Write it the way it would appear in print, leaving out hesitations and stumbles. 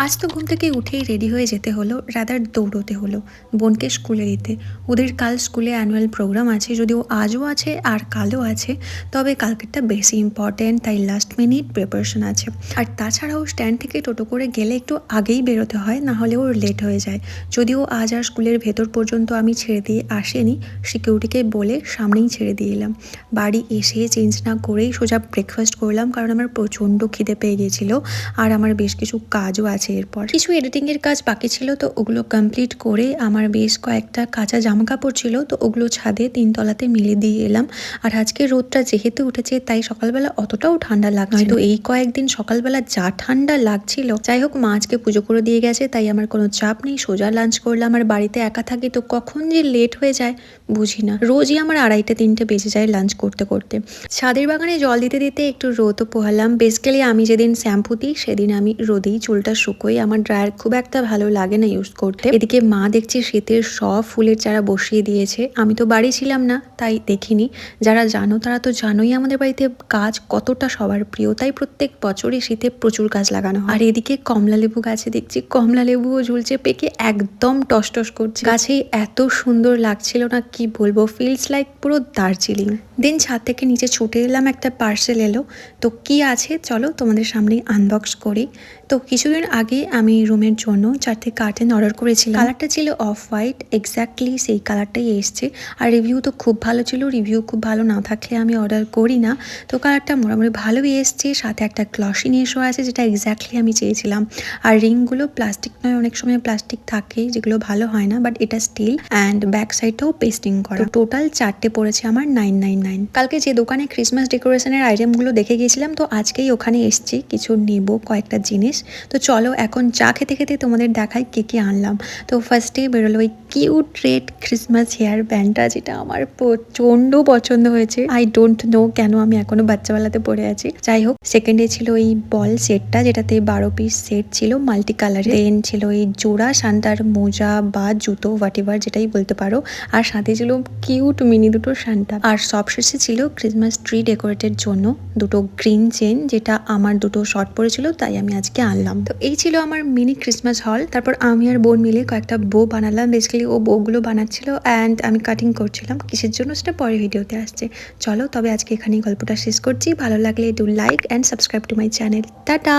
আজ তো ঘুম থেকে উঠেই রেডি হয়ে যেতে হলো, রাদার দৌড়তে হলো বোনকে স্কুলে দিতে। ওদের কাল স্কুলে অ্যানুয়াল প্রোগ্রাম আছে, যদিও আজও আছে আর কালও আছে, তবে কালকেরটা বেশি ইম্পর্ট্যান্ট, তাই লাস্ট মিনিট প্রিপারেশন আছে। আর তাছাড়াও স্ট্যান্ড থেকে টোটো করে গেলে একটু আগেই বেরোতে হয়, না হলে ওর লেট হয়ে যায়। যদিও আজ আর স্কুলের ভেতর পর্যন্ত আমি ছেড়ে দিয়ে আসেনি, সিকিউরিটিকে বলে সামনেই ছেড়ে দিয়ে এলাম। বাড়ি এসে চেঞ্জ না করেই সোজা ব্রেকফাস্ট করলাম, কারণ আমার প্রচণ্ড খিদে পেয়ে গিয়েছিলো আর আমার বেশ কিছু কাজও আছে। এরপর কিছু এডিটিংয়ের কাজ বাকি ছিল, তো ওগুলো কমপ্লিট করে আমার বেশ কয়েকটা কাঁচা জামা কাপড় ছিল, তো ওগুলো ছাদে 3 তলাতে মিলে দিয়ে এলাম। আর আজকে রোদটা যেহেতু উঠেছে তাই সকালবেলা অতটাও ঠান্ডা লাগছে, তো এই কয়েকদিন সকালবেলা যা ঠান্ডা লাগছিল। যাই হোক, মা আজকে পুজো করে দিয়ে গেছে, তাই আমার কোনো চাপ নেই, সোজা লাঞ্চ করলাম। আর বাড়িতে একা থাকি, তো কখন যে লেট হয়ে যায় বুঝি না। রোজই আমার 2:30-3টে বেজে যায় লাঞ্চ করতে করতে। ছাদের বাগানে জল দিতে দিতে একটু রোদও পোহালাম। বেসিক্যালি আমি যেদিন শ্যাম্পু দিই সেদিন আমি রোদেই চুলটা শুকোই, আমার ড্রায়ার খুব একটা ভালো লাগে না ইউজ করতে। এদিকে মা দেখছি শীতের সব ফুলের চারা বসিয়ে দিয়েছে, আমি তো বাড়ি ছিলাম না তাই দেখিনি। যারা জানো তারা তো জানোই আমাদের বাড়িতে গাছ কতটা সবার প্রিয়, তাই প্রত্যেক বছরই শীতে প্রচুর গাছ লাগানো হয়। আর এদিকে কমলা লেবু গাছে দেখছি কমলা লেবুও ঝুলছে, পেকে একদম টস টস করছে। গাছেই এত সুন্দর লাগছিল না, কি বলবো, ফিলস লাইক পুরো দার্জিলিং। দিন ছাদ থেকে নিচে ছুটে এলাম, একটা পার্সেল এলো, তো কি আছে চলো তোমাদের সামনে আনবক্স করি। তো কিছুদিন আগে আমি রুমের জন্য 4টে কার্টেন অর্ডার করেছিলাম। কালারটা ছিল অফ হোয়াইট, এক্স্যাক্টলি সেই কালারটাই এসছে। আর রিভিউ তো খুব ভালো ছিল, রিভিউ খুব ভালো না থাকলে আমি অর্ডার করি না। তো কালারটা মোটামুটি ভালোই এসছে, সাথে একটা গ্লসি নেশও আছে, যেটা এক্স্যাক্টলি আমি চেয়েছিলাম। আর রিংগুলো প্লাস্টিক নয়, অনেক সময় প্লাস্টিক থাকে যেগুলো ভালো হয় না, বাট এটা স্টিল, অ্যান্ড ব্যাক সাইডটাও পেস্টিং করা। টোটাল 4টে পড়েছে আমার 999। কালকে যে দোকানে ক্রিসমাস ডেকোরেশনের আইটেমগুলো দেখে গিয়েছিলাম, তো আজকেই ওখানে এসছি কিছু নেব, কয়েকটা জিনিস। তো চলো এখন চা খেতে খেতে তোমাদের দেখাই কে কে আনলাম। তো ফার্স্টে বেরোলো ওই কিউট রেড ক্রিসমাস হেয়ার ব্যান্ডটা, যেটা আমার প্রচণ্ড পছন্দ হয়েছে। আই ডোন্ট নো কেন আমি এখনো বাচ্চাবেলাতে পড়ে আছি। যাই হোক, সেকেন্ডে ছিল এই বল সেটটা, যেটাতে 12 পিস সেট ছিল মাল্টি কালারে। দেন ছিল এই জোড়া সান্তার মোজা বা জুতো, হোয়াট এভার যেটাই বলতে পারো। আর সাথে ছিল কিউট মিনি দুটো সান্তা। আর সবশেষে ছিল ক্রিসমাস ট্রি ডেকোরেটের জন্য দুটো গ্রিন চেন, যেটা আমার দুটো শর্ট পড়েছিল তাই আমি আজকে আনলাম। তো এই ছিল আমার মিনি ক্রিসমাস হল। তারপর আমি আর বোন মিলে কয়েকটা বো বানালাম। বেসিক্যালি ও বউগুলো বানাচ্ছিল অ্যান্ড আমি কাটিং করছিলাম, কিসের জন্য সেটা পরে ভিডিওতে আসছে। চলো তবে আজকে এখানেই গল্পটা শেষ করছি। ভালো লাগলে do like and subscribe to my channel. Tata.